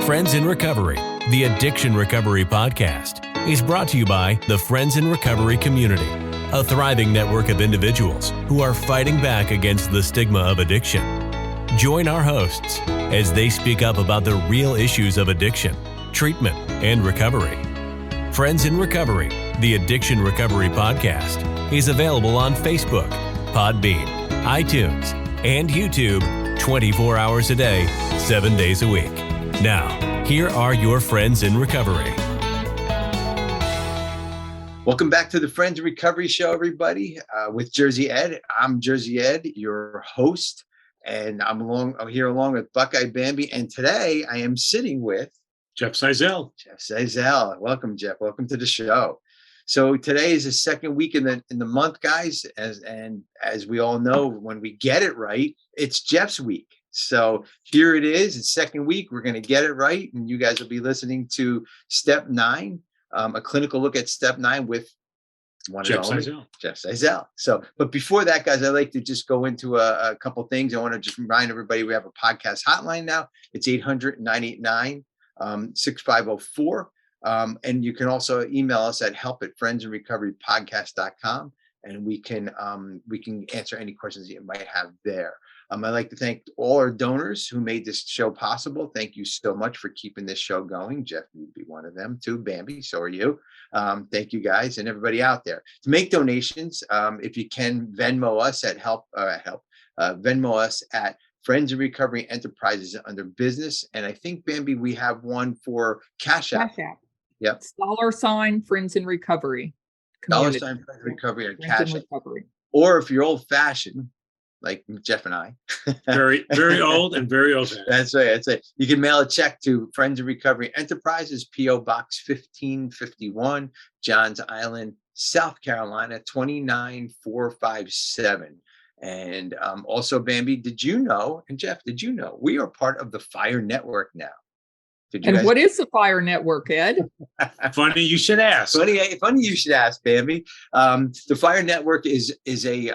Friends in Recovery, the Addiction Recovery Podcast, is brought to you by the Friends in Recovery community, a thriving network of individuals who are fighting back against the stigma of addiction. Join our hosts as they speak up about the real issues of addiction, treatment, and recovery. Friends in Recovery, the Addiction Recovery Podcast, is available on Facebook, Podbean, iTunes, and YouTube 24 hours a day, 7 days a week. Now, here are your friends in recovery. Welcome back to the Friends in Recovery Show, everybody, with Jersey Ed. I'm Jersey Ed, your host, and I'm here along with Buckeye Bambi. And today I am sitting with Jeff Zeisel. Jeff Zeisel. Welcome, Jeff. Welcome to the show. So today is the second week in the month, guys. As we all know, when we get it right, it's Jeff's week. So here it is. It's second week. We're going to get it right. And you guys will be listening to Step 9, a clinical look at Step 9 with Jeff Zeisel. Jeff Zeisel. So, but before that, guys, I'd like to just go into a couple things. I want to just remind everybody we have a podcast hotline now. It's 800-989-6504. And you can also email us at help@friendsinrecoverypodcast.com. And we can answer any questions that you might have there. I'd like to thank all our donors who made this show possible. Thank you so much for keeping this show going. Jeff, you'd be one of them too. Bambi, so are you. Thank you guys and everybody out there. To make donations, if you can, Venmo us at Venmo us at Friends in Recovery Enterprises under business. And I think, Bambi, we have one for Cash App. Yep. $ Friends in Recovery. $ Friends in Recovery or Cash App. Recovery. Or if you're old fashioned, like Jeff and I. Very, very old and very old. That's right. That's it. You can mail a check to Friends in Recovery Enterprises, P.O. Box 1551, Johns Island, South Carolina, 29457. And also, Bambi, did you know, and Jeff, did you know, we are part of the F.I.R.E network now? And what is the F.I.R.E network, Ed? Funny you should ask. Funny you should ask, Bambi. The F.I.R.E network is a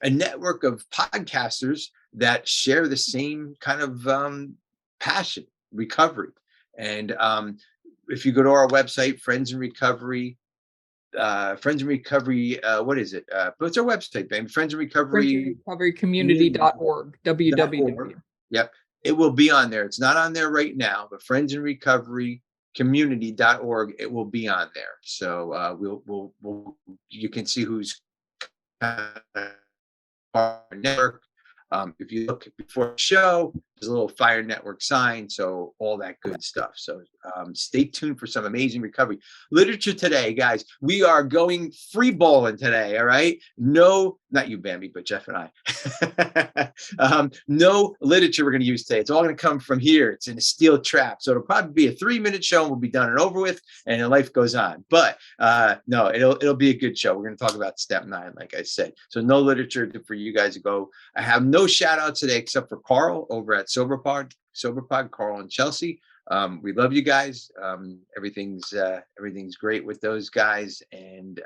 network of podcasters that share the same kind of passion, recovery. And if you go to our website, Friends in Recovery, what is it? What's our website, Bambi? Friends in Recovery. Friendsinrecoverycommunity.org, www. Yep. It will be on there. It's not on there right now, but friendsinrecoverycommunity.org, it will be on there. So you can see who's part of our network. If you look before the show, there's a little F.I.R.E network sign. So all that good stuff. So stay tuned for some amazing recovery literature today, guys. We are going free balling today. All right. No, not you, Bambi, but Jeff and I. No literature we're going to use today. It's all going to come from here. It's in a steel trap. So it'll probably be a 3-minute show and we'll be done and over with and life goes on. But no, it'll be a good show. We're going to talk about Step 9, like I said. So no literature for you guys to go. I have no shout outs today except for Carl over at SoberPod, Carl and Chelsea. We love you guys. Everything's great with those guys. And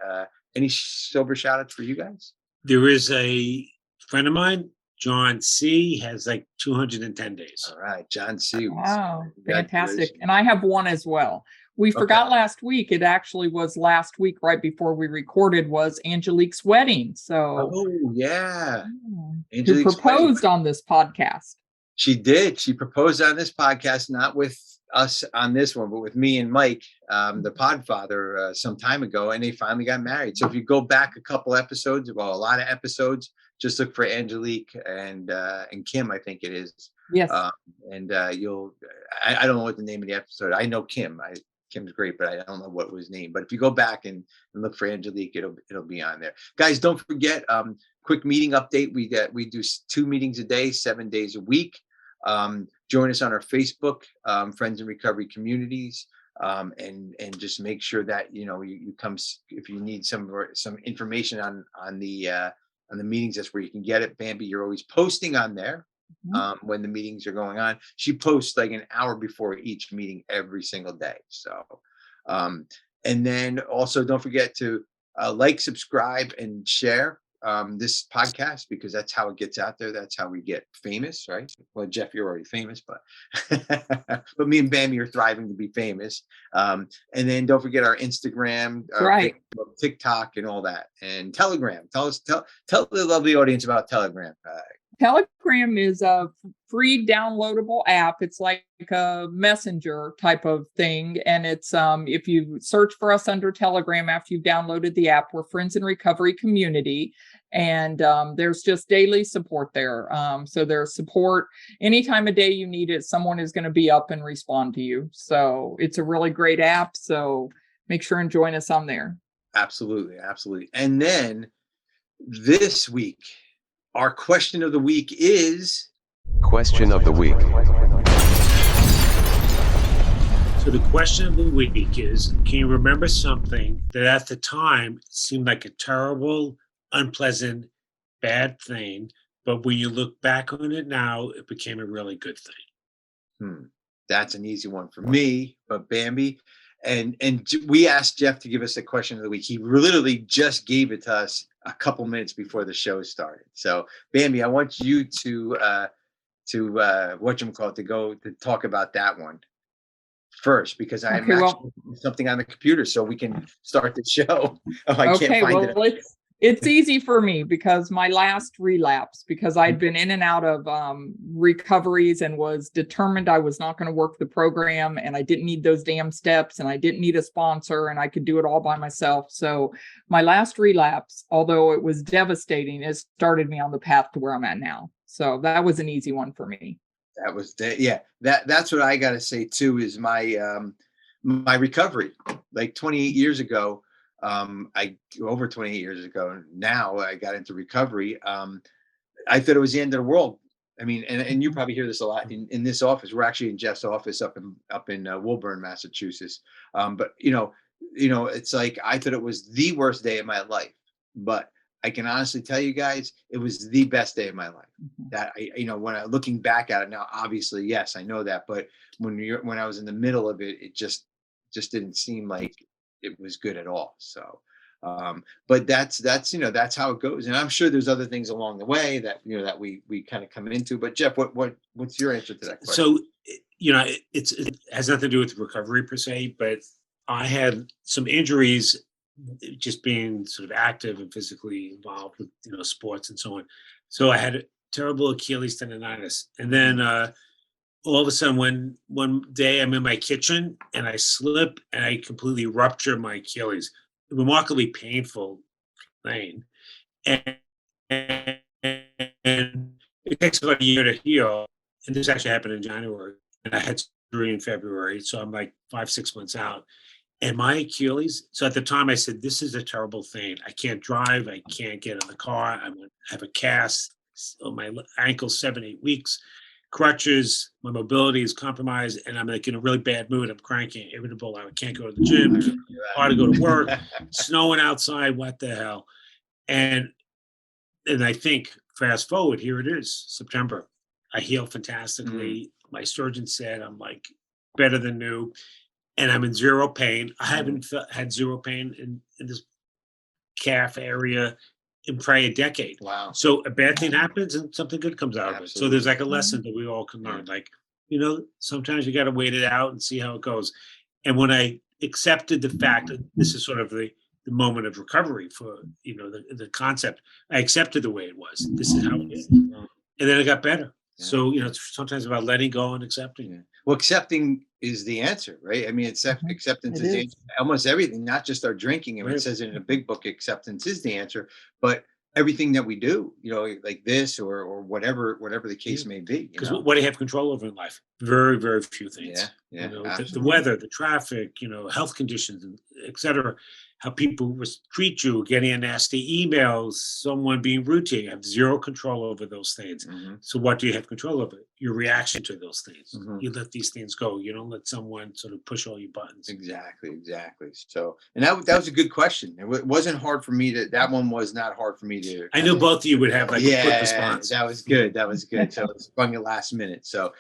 any sober shout outs for you guys? There is a friend of mine, John C, has like 210 days. All right, John C. Wow, fantastic. And I have one as well. We forgot last week. It actually was last week, right before we recorded, was Angelique's wedding. So, yeah. Who proposed on this podcast. She did. She proposed on this podcast, not with us on this one, but with me and Mike, the podfather, some time ago, and they finally got married. So if you go back a couple episodes, a lot of episodes, just look for Angelique and Kim, I think it is. Yes. I don't know what the name of the episode. I know Kim. Kim's great, but I don't know what was named. But if you go back and look for Angelique, it'll be on there. Guys, don't forget, quick meeting update. We do 2 meetings a day, 7 days a week. Join us on our Facebook, Friends in Recovery Communities, and just make sure that you come if you need some information on the meetings. That's where you can get it. Bambi, you're always posting on there. When the meetings are going on. She posts like an hour before each meeting every single day. So, and then also don't forget to like, subscribe, and share this podcast, because that's how it gets out there. That's how we get famous, right? Well, Jeff, you're already famous, but but me and Bambi are thriving to be famous. And then don't forget our Instagram, Right. Facebook, TikTok, and all that, and Telegram. Tell the lovely audience about Telegram. Telegram is a free downloadable app. It's like a messenger type of thing. And it's if you search for us under Telegram after you've downloaded the app, we're Friends in Recovery Community. And there's just daily support there. So there's support any time of day you need it. Someone is going to be up and respond to you. So it's a really great app. So make sure and join us on there. Absolutely. Absolutely. And then this week, our question of the week is... Question of the week. So the question of the week is, can you remember something that at the time seemed like a terrible, unpleasant, bad thing, but when you look back on it now, it became a really good thing? That's an easy one for me, but Bambi, and we asked Jeff to give us a question of the week. He literally just gave it to us a couple minutes before the show started. So Bambi, I want you to go to talk about that one first, because I'm actually something on the computer so we can start the show. I can't find it. It's easy for me because my last relapse, because I'd been in and out of recoveries and was determined I was not going to work the program, and I didn't need those damn steps, and I didn't need a sponsor, and I could do it all by myself. So my last relapse, although it was devastating, it started me on the path to where I'm at now. So that was an easy one for me. That was that's what I got to say too, is my my recovery, like 28 years ago. Over 28 years ago now, I got into recovery. I thought it was the end of the world. I mean, and you probably hear this a lot in this office. We're actually in Jeff's office up in Woburn, Massachusetts. But it's like, I thought it was the worst day of my life, but I can honestly tell you guys, it was the best day of my life. That when I'm looking back at it now, obviously, yes, I know that, but when I was in the middle of it, it just didn't seem like it was good at all. So, but that's how it goes. And I'm sure there's other things along the way that, that we kind of come into, but Jeff, what's your answer to that question? So, it has nothing to do with recovery per se, but I had some injuries just being sort of active and physically involved with, sports and so on. So I had a terrible Achilles tendonitis. And then, all of a sudden, one day I'm in my kitchen and I slip and I completely rupture my Achilles. Remarkably painful thing. And it takes about a year to heal. And this actually happened in January. And I had surgery in February. So I'm like 5-6 months out. And my Achilles, so at the time I said, this is a terrible thing. I can't drive. I can't get in the car. I'm going to have a cast on my ankle 7-8 weeks. Crutches, my mobility is compromised, and I'm like in a really bad mood. I'm cranky, irritable. I can't go to the gym, hard to go to work, snowing outside, what the hell? And I think, fast forward, here it is, September. I heal fantastically. My surgeon said I'm like better than new, and I'm in zero pain. I haven't had zero pain in this calf area in probably a decade. Wow. So a bad thing happens and something good comes out of it. So there's like a lesson that we all can learn. Like, sometimes you got to wait it out and see how it goes. And when I accepted the fact that this is sort of the moment of recovery for, the concept, I accepted the way it was. This is how it is. And then it got better. Yeah. So, it's sometimes about letting go and accepting. Yeah. Well, accepting is the answer, right? I mean, acceptance is the answer. Almost everything, not just our drinking. I mean, it says it in a big book, acceptance is the answer, but everything that we do, like this or whatever the case may be. Because what do you have control over in life? Very, very few things. Yeah. The weather, the traffic, health conditions, et cetera. How people treat you, getting a nasty emails, someone being rude to you. You have zero control over those things. So what do you have control over? Your reaction to those things. You let these things go. You don't let someone sort of push all your buttons. Exactly. So, and that was a good question. It wasn't hard for me that one was not hard for me to. I knew both of you would have like a quick response. That was good. So it sprung at last minute. So,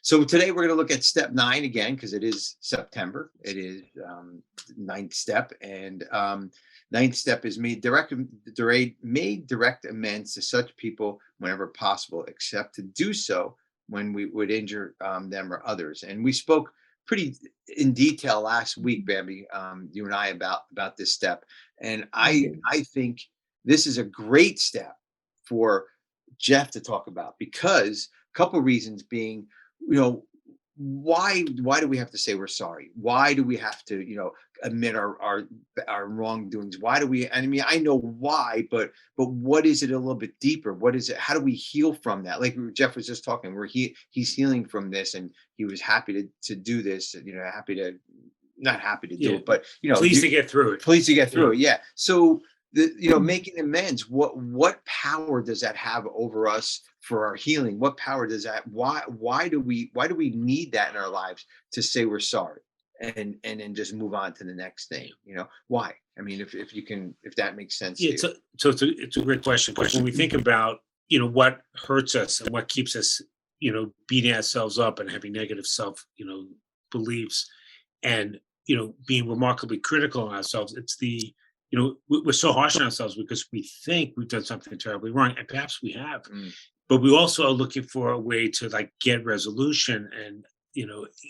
so today we're going to look at step 9 again, because it is September. It is 9th step. And ninth step is made direct amends to such people whenever possible, except to do so when we would injure them or others. And we spoke pretty in detail last week, Bambi, you and I, about this step. And I think this is a great step for Jeff to talk about, because a couple of reasons being, why do we have to say we're sorry? Why do we have to, admit our wrongdoings? Why do we? I mean, I know why, but what is it a little bit deeper? What is it? How do we heal from that? Like Jeff was just talking, where he's healing from this, and he was happy to do this. Not happy to do it, but pleased to get through it. Pleased to get through it. Yeah. So making amends, what power does that have over us for our healing? What power does that? Why do we need that in our lives to say we're sorry and then just move on to the next thing? Why? I mean, if that makes sense. Yeah, it's a great question, because when we think about what hurts us and what keeps us beating ourselves up and having negative self beliefs, and being remarkably critical on ourselves, it's the we're so harsh on ourselves because we think we've done something terribly wrong, and perhaps we have. But we also are looking for a way to get resolution and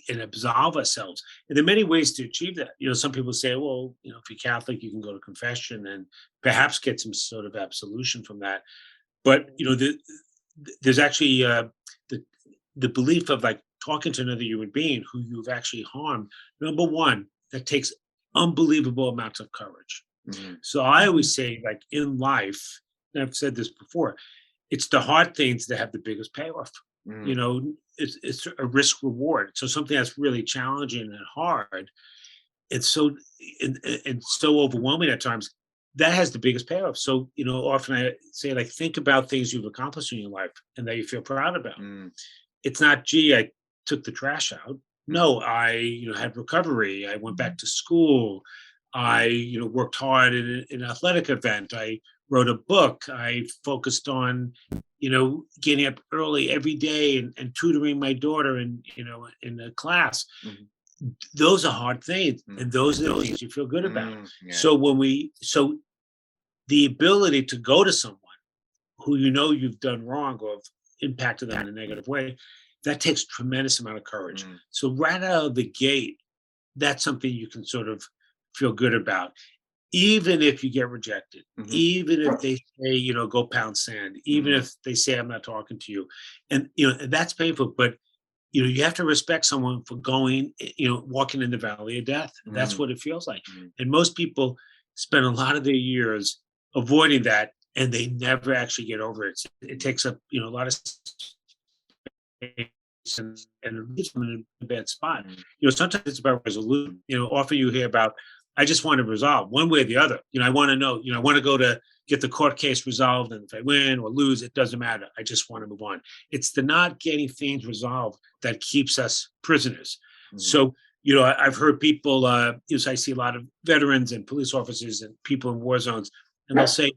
and absolve ourselves. And there are many ways to achieve that. Some people say, well, if you're Catholic, you can go to confession and perhaps get some sort of absolution from that. But there's actually the belief of talking to another human being who you've actually harmed. Number one, that takes unbelievable amounts of courage. So I always say, in life, and I've said this before, it's the hard things that have the biggest payoff. It's a risk reward. So something that's really challenging and hard, it's so overwhelming at times, that has the biggest payoff. So often I say, think about things you've accomplished in your life and that you feel proud about. It's not, gee, I took the trash out. No, I had recovery. I went back to school. I worked hard in an athletic event. I wrote a book. I focused on getting up early every day and tutoring my daughter in a class. Those are hard things, and those are the things you feel good about. Yeah. So the ability to go to someone who you've done wrong or have impacted them in a negative way, that takes tremendous amount of courage. So right out of the gate, that's something you can sort of feel good about, even if you get rejected, even if they say, go pound sand, even if they say, I'm not talking to you. And, that's painful, but, you have to respect someone for going, walking in the valley of death. That's what it feels like. And most people spend a lot of their years avoiding that, and they never actually get over it. It takes up, a lot of space and it leaves them in a bad spot. Sometimes it's about resolution. Often you hear about, I just want to resolve one way or the other. I want to know, I want to go to get the court case resolved, and if I win or lose, it doesn't matter. I just want to move on. It's the not getting things resolved that keeps us prisoners. So, I've heard people, I see a lot of veterans and police officers and people in war zones, and they'll say,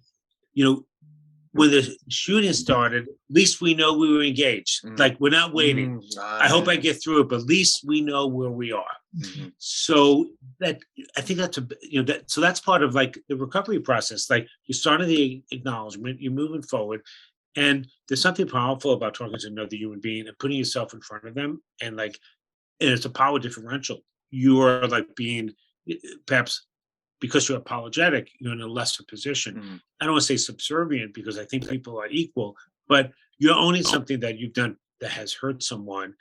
when the shooting started, at least we know we were engaged. We're not waiting. I hope I get through it, but at least we know where we are. So that, I think that's so that's part of the recovery process. You're starting the acknowledgement, you're moving forward, and there's something powerful about talking to another human being and putting yourself in front of them, and it's a power differential. You are being, perhaps because you're apologetic, you're in a lesser position. I don't want to say subservient, because I think people are equal, but you're owning something that you've done that has hurt someone,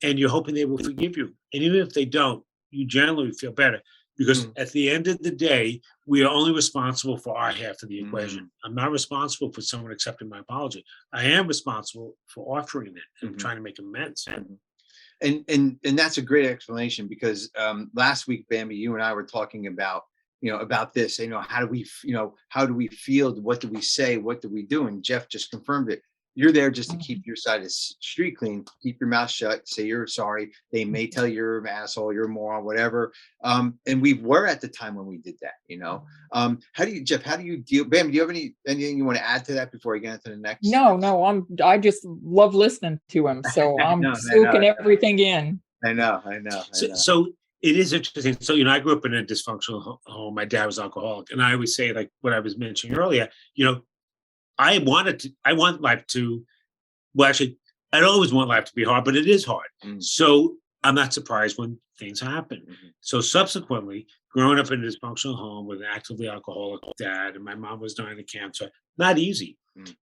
and you're hoping they will forgive you. And even if they don't, you generally feel better, because at the end of the day, we are only responsible for our half of the equation. I'm not responsible for someone accepting my apology. I am responsible for offering it and trying to make amends. And that's a great explanation, because last week, Bambi, you and I were talking about about this. How do we feel? What do we say? What do we do? And Jeff just confirmed it. You're there just to keep your side of the street clean, keep your mouth shut, say you're sorry. They may tell you're an asshole, you're a moron, whatever. And we were at the time when we did that, Jeff, how do you deal? Bam, do you have anything you want to add to that before I get into the next? No, I just love listening to him. So I'm soaking everything in. I know. So it is interesting. So, I grew up in a dysfunctional home. My dad was alcoholic. And I always say, like what I was mentioning earlier, I want life to, well, actually, I don't always want life to be hard, but it is hard. So I'm not surprised when things happen. So subsequently, growing up in a dysfunctional home with an actively alcoholic dad, and my mom was dying of cancer, not easy.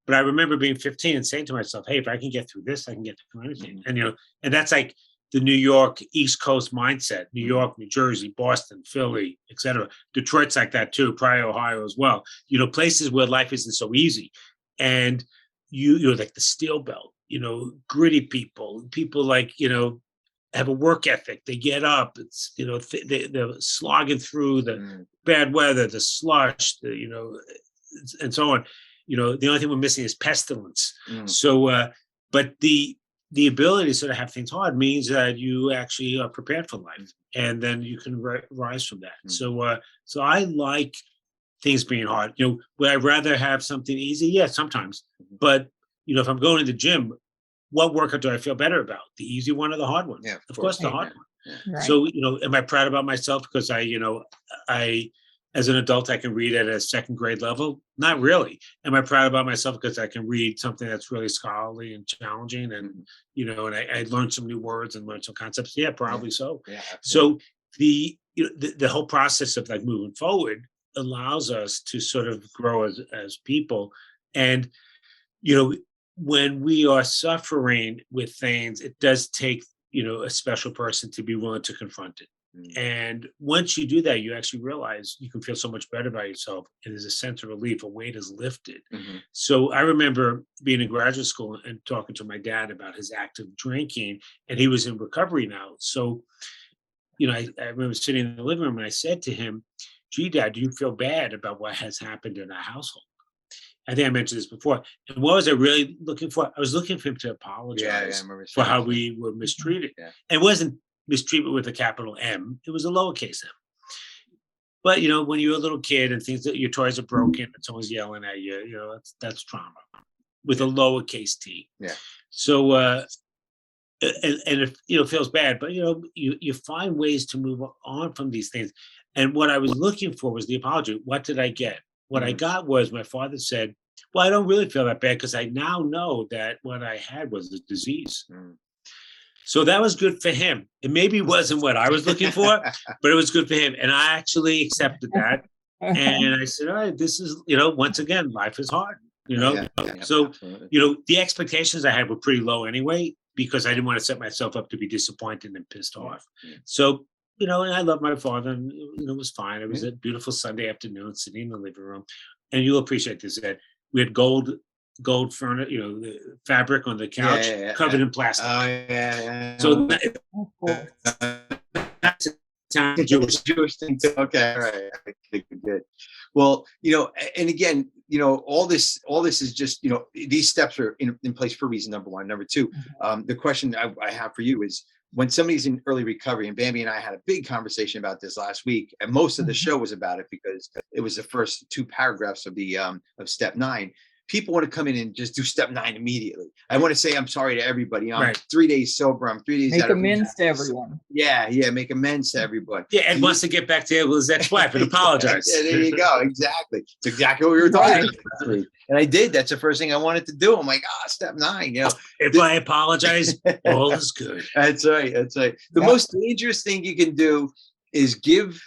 But I remember being 15 and saying to myself, hey, if I can get through this, I can get through anything. And, and that's like the New York East Coast mindset, New York, New Jersey, Boston, Philly, etc. Detroit's like that too, probably Ohio as well. Places where life isn't so easy. And you're like the steel belt, gritty people like, have a work ethic. They get up. It's, they're slogging through the bad weather, the slush, and so on. The only thing we're missing is pestilence. So, but the ability to sort of have things hard means that you actually are prepared for life, and then you can rise from that. So I like things being hard. Would I rather have something easy? Yeah, sometimes. But if I'm going to the gym, what workout do I feel better about? The easy one or the hard one? Yeah, of course, the hard one. Yeah. Right. So, am I proud about myself because I, as an adult, I can read at a second grade level? Not really. Am I proud about myself because I can read something that's really scholarly and challenging, and and I learned some new words and learned some concepts? Yeah, probably so. Yeah, so the whole process of like moving forward allows us to sort of grow as people, and when we are suffering with things, it does take a special person to be willing to confront it. And once you do that, you actually realize you can feel so much better about yourself. And there's a sense of relief, a weight is lifted. So I remember being in graduate school and talking to my dad about his active drinking, and he was in recovery now. So, I remember sitting in the living room and I said to him, gee, Dad, do you feel bad about what has happened in our household? I think I mentioned this before. And what was I really looking for? I was looking for him to apologize for how we were mistreated. And it wasn't mistreatment with a capital M. It was a lowercase m. But, when you're a little kid and things that your toys are broken and someone's yelling at you, that's trauma with a lowercase t. Yeah. So, and it feels bad, but, you find ways to move on from these things. And what I was looking for was the apology. What did I get? What I got was my father said, well, I don't really feel that bad because I now know that what I had was a disease. So that was good for him. It maybe wasn't what I was looking for, but it was good for him. And I actually accepted that. And I said, all right, this is, once again, life is hard, So, absolutely. The expectations I had were pretty low anyway, because I didn't want to set myself up to be disappointed and pissed off. So, and I love my father, and it was fine. It was a beautiful Sunday afternoon, sitting in the living room, and you'll appreciate this, Ed. We had gold furniture, the fabric on the couch covered in plastic. Oh yeah. So that's a Jewish thing too. Okay, all right. Good. Well, and again, all this is just, these steps are in place for reason number one. Number two, the question I have for you is, when somebody's in early recovery, and Bambi and I had a big conversation about this last week, and most of the show was about it because it was the first 2 paragraphs of the of step 9. People want to come in and just do step 9 immediately. I want to say I'm sorry to everybody. I'm 3 days sober. I'm 3 days Make out of amends to everyone. Yeah, make amends to everybody. Yeah, Ed wants to get back together with his ex-wife and apologize. Yeah, there you go. Exactly. It's exactly what we were talking about last week. And I did. That's the first thing I wanted to do. I'm like, step 9. If I apologize, all is good. That's right. The most dangerous thing you can do is give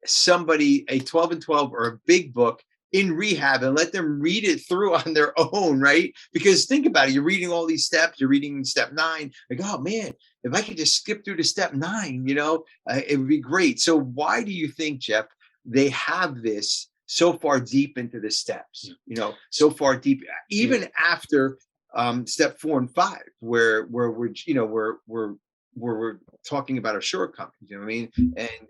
somebody a 12 and 12 or a big book in rehab and let them read it through on their own, right? Because think about it, you're reading all these steps, you're reading step 9, like, oh man, if I could just skip through to step 9, it would be great. So why do you think, Jeff, they have this so far deep into the steps, so far deep, even after step 4 and 5, where we're talking about our shortcomings,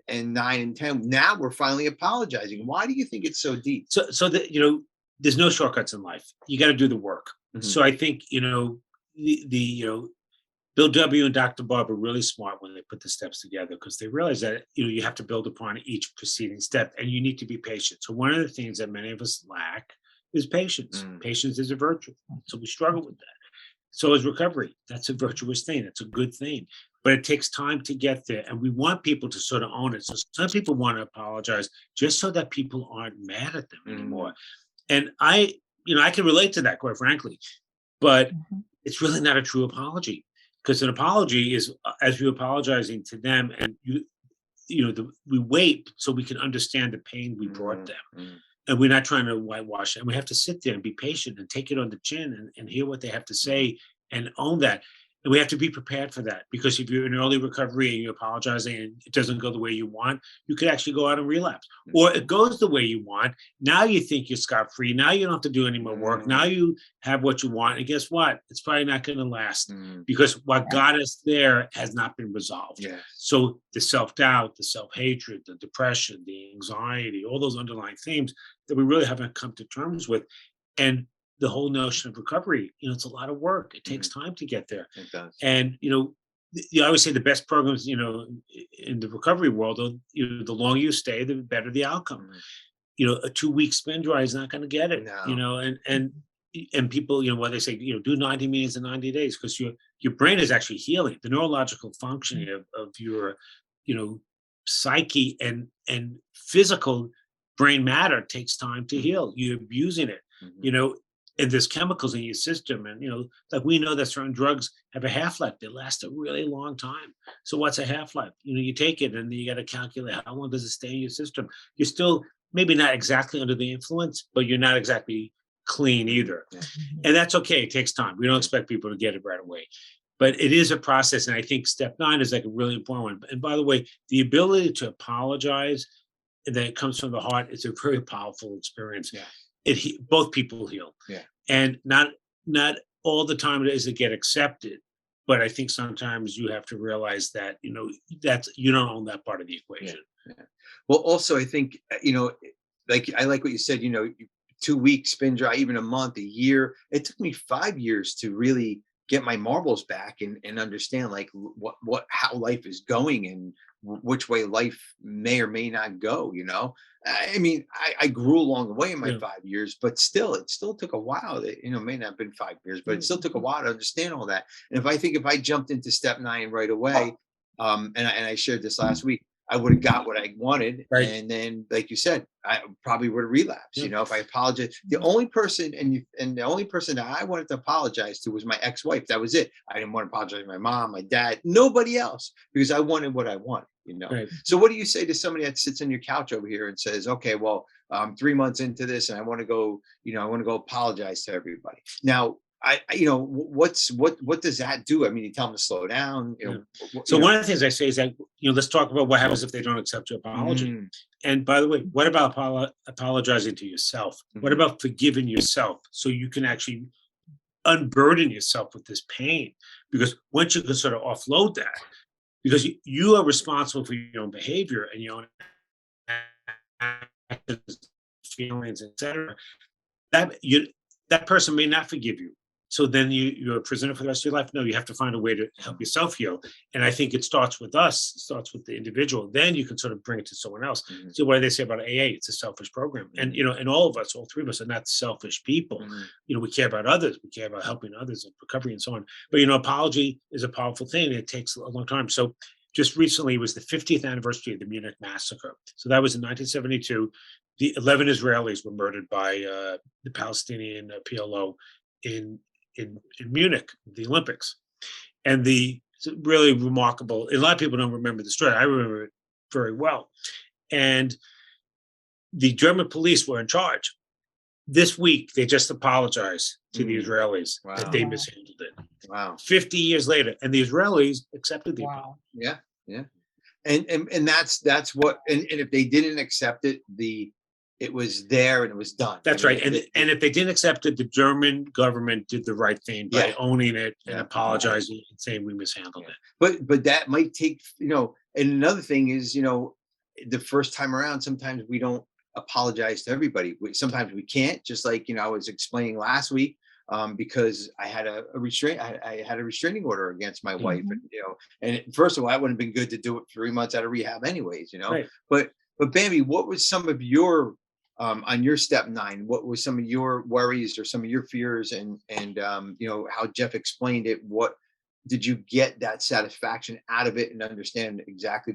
and 9 and 10. Now we're finally apologizing. Why do you think it's so deep? So that there's no shortcuts in life. You got to do the work. So I think Bill W. and Dr. Bob are really smart when they put the steps together, because they realize that you have to build upon each preceding step, and you need to be patient. So one of the things that many of us lack is patience. Patience is a virtue, so we struggle with that. So is recovery. That's a virtuous thing. That's a good thing. but it takes time to get there. And we want people to sort of own it. So some people want to apologize just so that people aren't mad at them anymore. And I can relate to that, quite frankly, but it's really not a true apology, because an apology is as you apologizing to them, and we wait so we can understand the pain we brought them. And we're not trying to whitewash it. And we have to sit there and be patient and take it on the chin and hear what they have to say and own that. And we have to be prepared for that, because if you're in early recovery and you're apologizing and it doesn't go the way you want, you could actually go out and relapse. Or it goes the way you want. Now you think you're scot-free. Now you don't have to do any more work. Now you have what you want. And guess what? It's probably not going to last, because what got us there has not been resolved. So the self-doubt, the self-hatred, the depression, the anxiety, all those underlying themes that we really haven't come to terms with. And the whole notion of recovery, it's a lot of work. It takes time to get there. It does. And, you always say the best programs, in the recovery world, the longer you stay, the better the outcome. A 2-week spin dry is not going to get it, and people, what they say, do 90 minutes in 90 days, because your brain is actually healing. The neurological functioning of your, psyche and physical brain matter takes time to heal. You're abusing it, and there's chemicals in your system, and like we know that certain drugs have a half-life. They last a really long time. So what's a half-life? You take it and you got to calculate how long does it stay in your system. You're still maybe not exactly under the influence, but you're not exactly clean either. And that's okay. It takes time. We don't expect people to get it right away, but it is a process. And I think step 9 is like a really important one. And by the way, the ability to apologize that comes from the heart is a very powerful experience. Both people heal, and not all the time does it get accepted, but I think sometimes you have to realize that that's you don't own that part of the equation. Well, also I think like I like what you said. 2 weeks spin dry, even a month, a year. It took me 5 years to really get my marbles back and understand like how life is going and which way life may or may not go. I mean, I grew along the way in my 5 years, but it still took a while. It may not have been 5 years, but it still took a while to understand all that. And if I jumped into step 9 right away, and I shared this last week, I would have got what I wanted. Right. And then, like you said, I probably would have relapsed. If I apologized, the only person that I wanted to apologize to was my ex-wife. That was it. I didn't want to apologize to my mom, my dad, nobody else, because I wanted what I wanted. Right. So what do you say to somebody that sits on your couch over here and says, okay, well, I'm 3 months into this and I want to go, apologize to everybody. Now, what does that do? I mean, you tell them to slow down. So one of the things I say is that, let's talk about what happens if they don't accept your apology. And by the way, what about apologizing to yourself? What about forgiving yourself so you can actually unburden yourself with this pain? Because once you can sort of offload that, because you are responsible for your own behavior and your own actions, feelings, etc. That person may not forgive you. So then you're a prisoner for the rest of your life. No, you have to find a way to help yourself heal. And I think it starts with us, it starts with the individual. Then you can sort of bring it to someone else. So what do they say about AA? It's a selfish program. And, and all of us, all 3 of us are not selfish people. We care about others. We care about helping others in recovery and so on. But, apology is a powerful thing. It takes a long time. So just recently was the 50th anniversary of the Munich Massacre. So that was in 1972. The 11 Israelis were murdered by the Palestinian PLO in Munich, the Olympics. And it's really remarkable. A lot of people don't remember the story. I remember it very well. And the German police were in charge. This week, they just apologized to the Israelis that they mishandled it. Wow. 50 years later. And the Israelis accepted the apology. Yeah. And that's what, and if they didn't accept it, it was there and it was done. That's right. And if they didn't accept it, the German government did the right thing by owning it and apologizing and saying we mishandled it. But that might take, and another thing is, the first time around, sometimes we don't apologize to everybody. Sometimes we can't, just like, I was explaining last week, because I had a restraining order against my wife. And first of all, that wouldn't have been good to do it 3 months out of rehab anyways, Right. But Bambi, what was some of your on your step 9, what was some of your worries or some of your fears and how Jeff explained it, what did you get that satisfaction out of it and understand exactly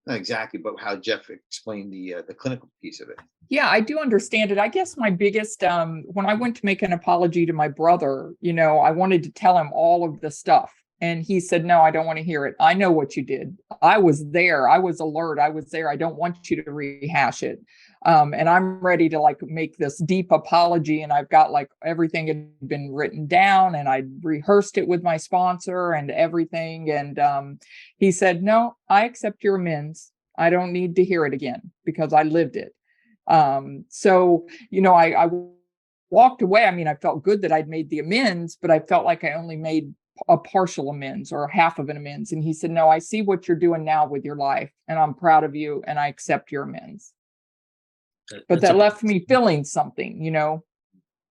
not exactly, but how Jeff explained the clinical piece of it? Yeah, I do understand it. I guess my biggest, when I went to make an apology to my brother, I wanted to tell him all of the stuff. And he said, no, I don't want to hear it. I know what you did. I was there. I was alert. I was there. I don't want you to rehash it. And I'm ready to like make this deep apology. And I've got like everything had been written down and I rehearsed it with my sponsor and everything. And he said, no, I accept your amends. I don't need to hear it again because I lived it. So, I walked away. I mean, I felt good that I'd made the amends, but I felt like I only made a partial amends or half of an amends. And he said, no, I see what you're doing now with your life and I'm proud of you and I accept your amends. But that left me feeling something,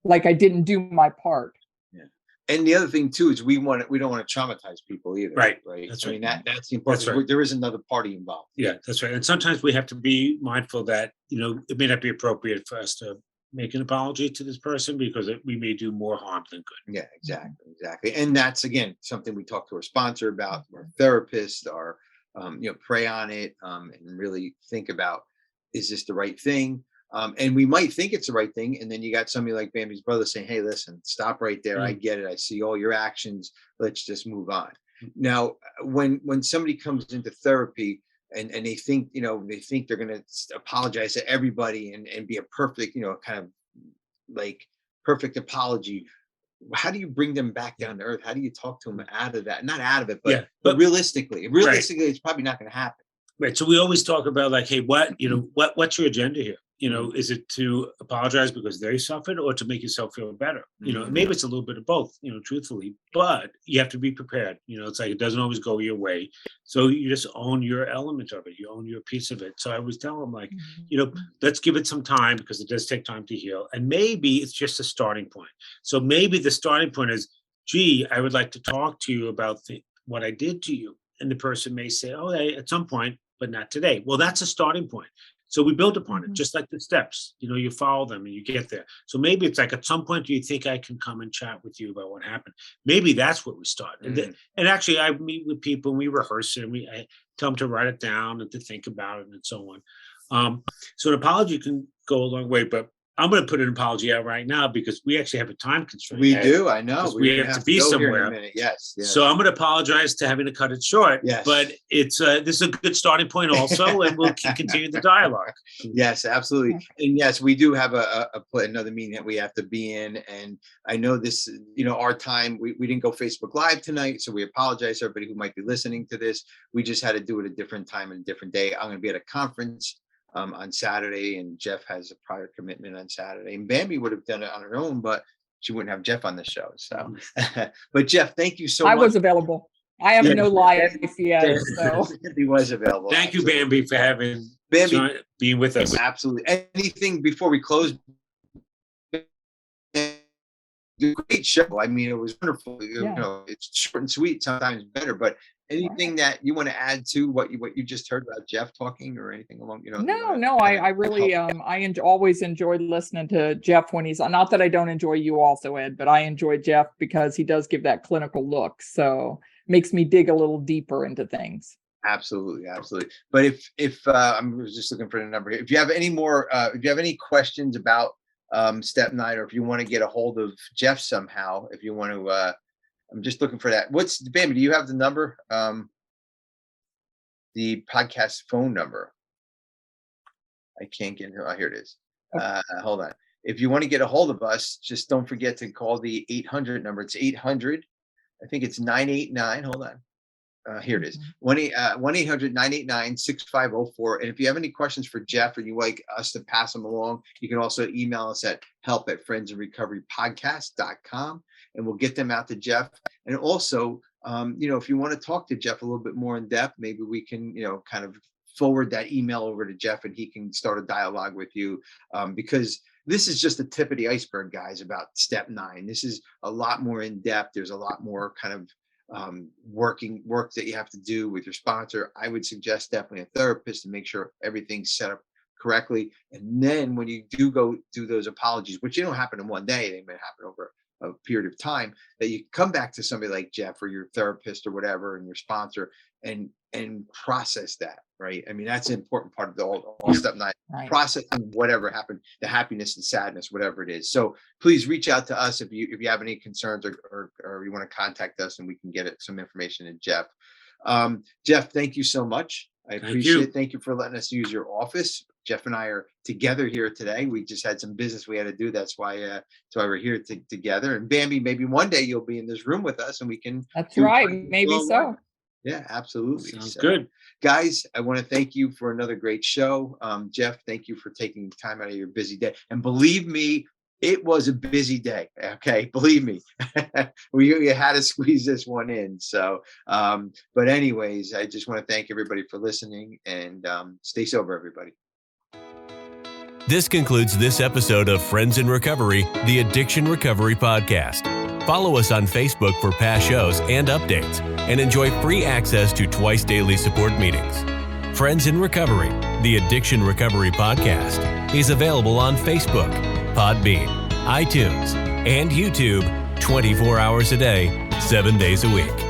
like I didn't do my part. Yeah. And the other thing too is we don't want to traumatize people either. Right. That's right. That's the important. That's right. There is another party involved. Yeah, that's right. And sometimes we have to be mindful that, it may not be appropriate for us to make an apology to this person because we may do more harm than good. Yeah, exactly. And that's, again, something we talk to our sponsor about, our therapist, our, pray on it and really think about, is this the right thing? And we might think it's the right thing. And then you got somebody like Bambi's brother saying, hey, listen, stop right there. I get it. I see all your actions. Let's just move on. Now, when somebody comes into therapy and they think, they're going to apologize to everybody and be a perfect, kind of like perfect apology. How do you bring them back down to earth? How do you talk to them out of that? Not out of it, but realistically, it's probably not going to happen. Right. So we always talk about like, hey, what's your agenda here? Is it to apologize because they suffered or to make yourself feel better? Maybe it's a little bit of both, truthfully, but you have to be prepared. It's like, it doesn't always go your way. So you just own your element of it. You own your piece of it. So I was telling them like, let's give it some time because it does take time to heal. And maybe it's just a starting point. So maybe the starting point is, gee, I would like to talk to you about what I did to you. And the person may say, oh, hey, at some point, but not today. Well, that's a starting point. So we build upon it, just like the steps, you follow them and you get there. So maybe it's like, at some point, do you think I can come and chat with you about what happened? Maybe that's where we start. And actually I meet with people and we rehearse it and I tell them to write it down and to think about it and so on. So an apology can go a long way, but I'm going to put an apology out right now because we actually have a time constraint. We do. I know. We have to be somewhere. Yes. So I'm going to apologize to having to cut it short. Yes. But this is a good starting point also, and we'll continue the dialogue. Yes, absolutely. And yes, we do have another meeting that we have to be in. And I know this, our time, we didn't go Facebook Live tonight. So we apologize to everybody who might be listening to this. We just had to do it a different time and a different day. I'm going to be at a conference on Saturday, and Jeff has a prior commitment on Saturday. And Bambi would have done it on her own, but she wouldn't have Jeff on the show. So, but Jeff, thank you so much. I was available. I have no life yet, so he was available. Thank you, Bambi, for being with us. Absolutely. Anything before we close? Great show. I mean, it was wonderful. It's short and sweet, sometimes better, but anything that you want to add to what you just heard about Jeff talking or anything along, No, I really, I always enjoyed listening to Jeff when he's, not that I don't enjoy you also, Ed, but I enjoy Jeff because he does give that clinical look. So makes me dig a little deeper into things. Absolutely. But if I'm just looking for the number here, if you have any more, if you have any questions about Step 9, or if you want to get a hold of Jeff somehow, if you want to, I'm just looking for that. Bambi, do you have the number? The podcast phone number. I can't get here. Oh, here it is. Hold on. If you want to get a hold of us, just don't forget to call the 800 number. It's 800. I think it's 989. Hold on. Here it is. 1-800-989-6504. And if you have any questions for Jeff and you like us to pass them along, you can also email us at help@friendsinrecoverypodcast.com, and we'll get them out to Jeff. And also, if you want to talk to Jeff a little bit more in depth, maybe we can, kind of forward that email over to Jeff and he can start a dialogue with you, because this is just the tip of the iceberg, guys, about Step 9. This is a lot more in depth. There's a lot more kind of work that you have to do with your sponsor. I would suggest definitely a therapist to make sure everything's set up correctly. And then when you do go do those apologies, which don't happen in one day, they may happen over a period of time, that you come back to somebody like Jeff or your therapist or whatever and your sponsor and process that, right? I mean, that's an important part of the all step 9, Right. processing whatever happened, the happiness and sadness, whatever it is. So please reach out to us if you have any concerns or you want to contact us, and we can get some information to Jeff. Jeff, thank you so much. I appreciate it. Thank you for letting us use your office. Jeff and I are together here today. We just had some business we had to do. That's why we're here together. And Bambi, maybe one day you'll be in this room with us and we can. That's right. Maybe so. Yeah, absolutely. Sounds good. Guys, I want to thank you for another great show. Jeff, thank you for taking time out of your busy day. And believe me, it was a busy day. Okay, believe me, we had to squeeze this one in. So, but anyways, I just want to thank everybody for listening, and stay sober, everybody. This concludes this episode of Friends in Recovery, the Addiction Recovery Podcast. Follow us on Facebook for past shows and updates, and enjoy free access to twice daily support meetings. Friends in Recovery, the Addiction Recovery Podcast, is available on Facebook, Podbean, iTunes, and YouTube 24 hours a day, 7 days a week.